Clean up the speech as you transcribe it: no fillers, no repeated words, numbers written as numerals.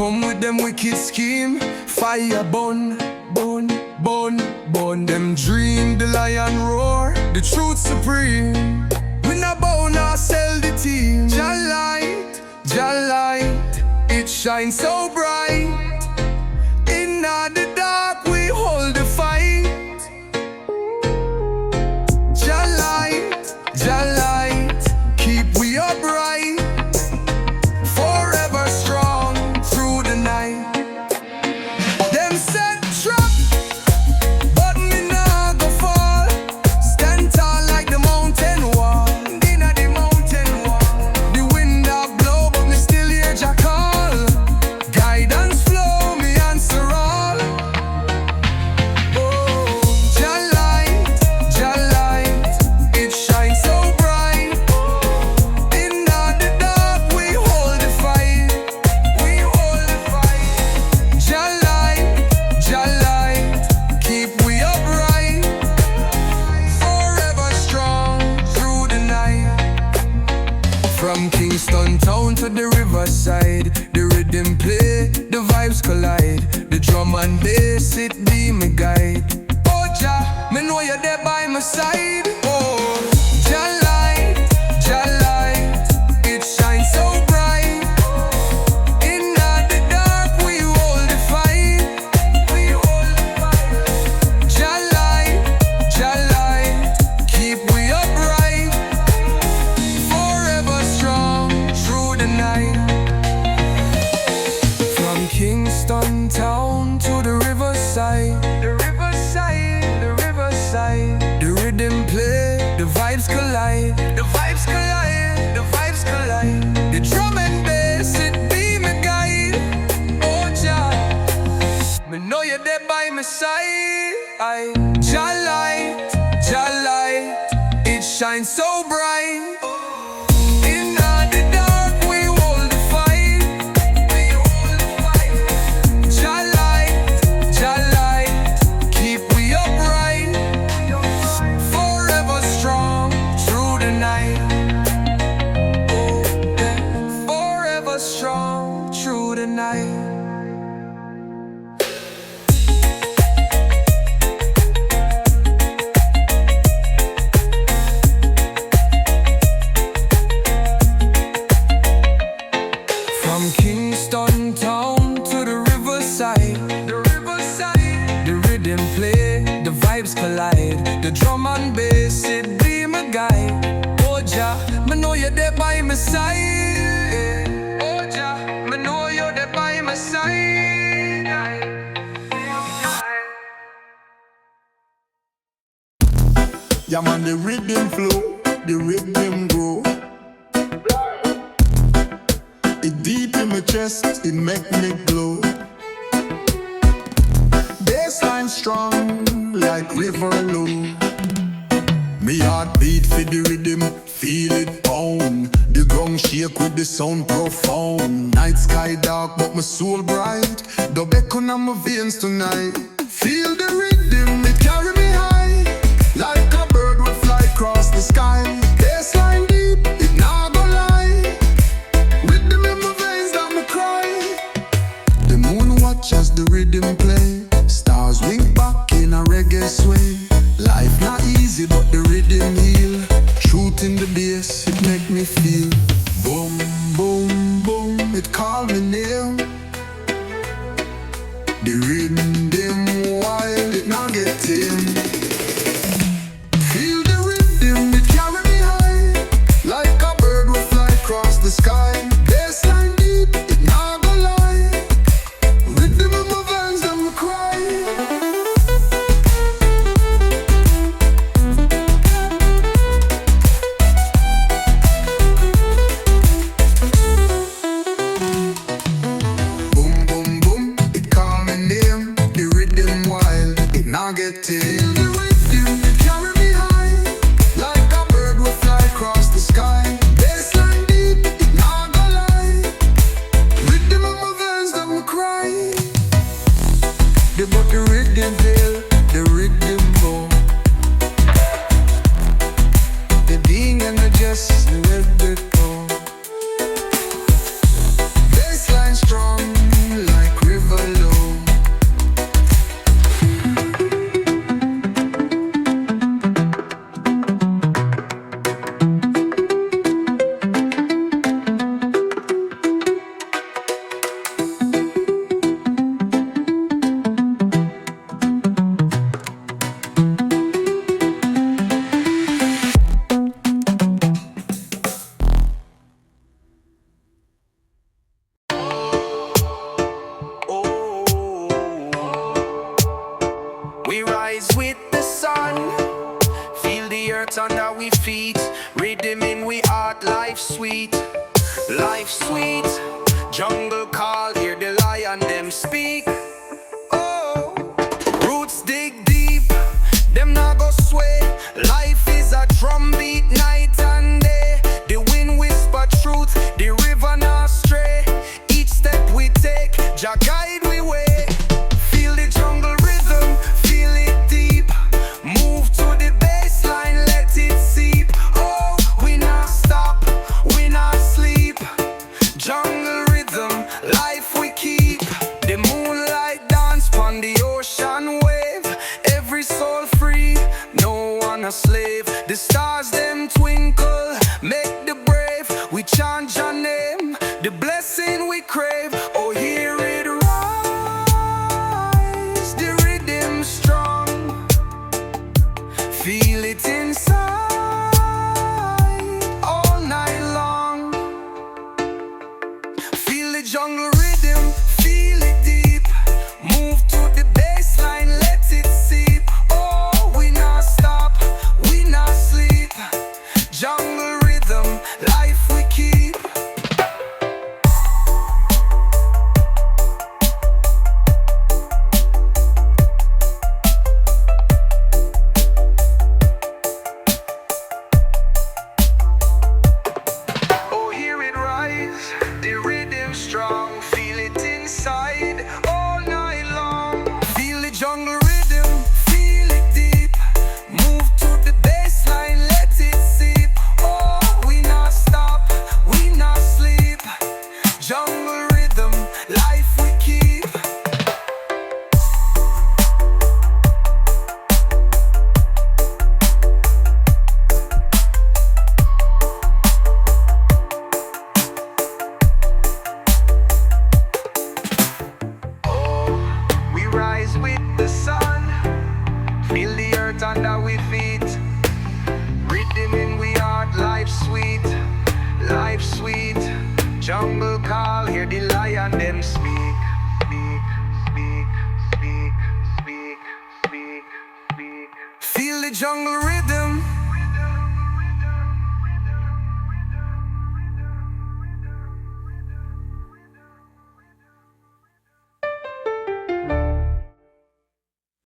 come with them wicked scheme. Fire burn, burn, burn, burn. Them dream, the lion roar, the truth supreme. We not bow, nor sell the team. Jah light, it shines so bright. In the dark we hold the fight. Jah light, keep we upright. Forever strong through the night. Them set trap, but me nah go fall. Stand tall like the mountain wall. Inna the mountain wall, the wind a blow, but me still hear Jah call. Guidance flow, me answer all. Oh, Jah light, it shines so bright. Inna the dark we hold the fight. We hold the fight. Jah light, keep we upright. Forever strong through the night. From Kingston town to the riverside, the rhythm play, the vibes collide. The drum and bass, it be my guide. Oh Jah, me know you're there by my side. Oh, Jah light, it shines so bright. Inna the dark we hold the fight. We hold the fight. Jah light, keep we upright. Forever strong through the night. From Kingston town to the riverside, the rhythm play, the vibes collide. The drum and bass, it be my guide. Oh Jah, me know you're there by my side. Jah light, it shines so bright. Inna the dark we hold the fight. Jah light, keep we upright. Forever strong through the night. Oh, yeah. Forever strong through the night. From Kingston town to the riverside, the rhythm play, the vibes collide. The drum and bass, it be my guide. Oh Jah, me know you're there by my side. Oh Jah, me know you're there by my side. Yeah man, the rhythm flow, the rhythm grow. It deep in my chest, it make me glow. Bassline strong like river low. Me heart beat for the rhythm, feel it pound. The gong shake with the sound profound. Night sky dark but my soul bright. The beckon on my veins tonight. Feel the rhythm, it carry me high. Like a bird would fly across the sky. Bassline deep, it nah go lie. Rhythm in my veins that me cry. The moon watch as the rhythm play. Stars wink back in a reggae sway. Life not easy but the rhythm heal. Truth in the bass, it make me feel. Boom, boom, boom, it call me name. The rhythm wild, it not get tame. Feel the rhythm, it carry me high. Like a bird will fly across the sky. Bassline deep, it not go lie. Rhythm in my veins, them will cry. Boom, boom, boom, it call me name. The rhythm wild, it not get tame. The rhythm, it carry me high. Like a bird will fly across the sky. Bassline deep, it not go lie. Rhythm in my veins, them will cry. They got the rhythm veil, the rhythm bow. The being and the just let it go. Bassline strong sweet, life sweet. Jungle call, hear the lion them speak. Oh, roots dig deep, them not go sway. Life is a drumbeat night and day. The wind whisper truth, the river not stray. Each step we take, Jah guide we way. Feel the jungle rhythm, feel it deep. Move to the bassline, let it seep. Oh, we not stop, we not sleep. Jungle rhythm, life we keep. The moonlight dance on the ocean wave. Every soul free, no one a slave. The stars them twinkle, make the brave. We chant your name, the blessing we crave. Oh, hear it rise, the rhythm strong. Feel it inside all night long. Feel the jungle rhythm, feel it deep. Move to the bassline, let it seep. Oh, we not stop, we not sleep. Jungle rhythm, life we keep. Oh, hear it rise, the rhythm strong. Feel it inside all night long. Feel the jungle rhythm, feel it deep. Move to the bassline, let it seep. Oh, we not stop, we not sleep. Jungle rhythm, life we keep. We rise with the sun, feel the earth under our feet. Rhythm in we heart, life sweet, life sweet. Jungle call, hear the lion them speak. Speak, speak, speak, speak, speak, speak. Feel the jungle rhythm.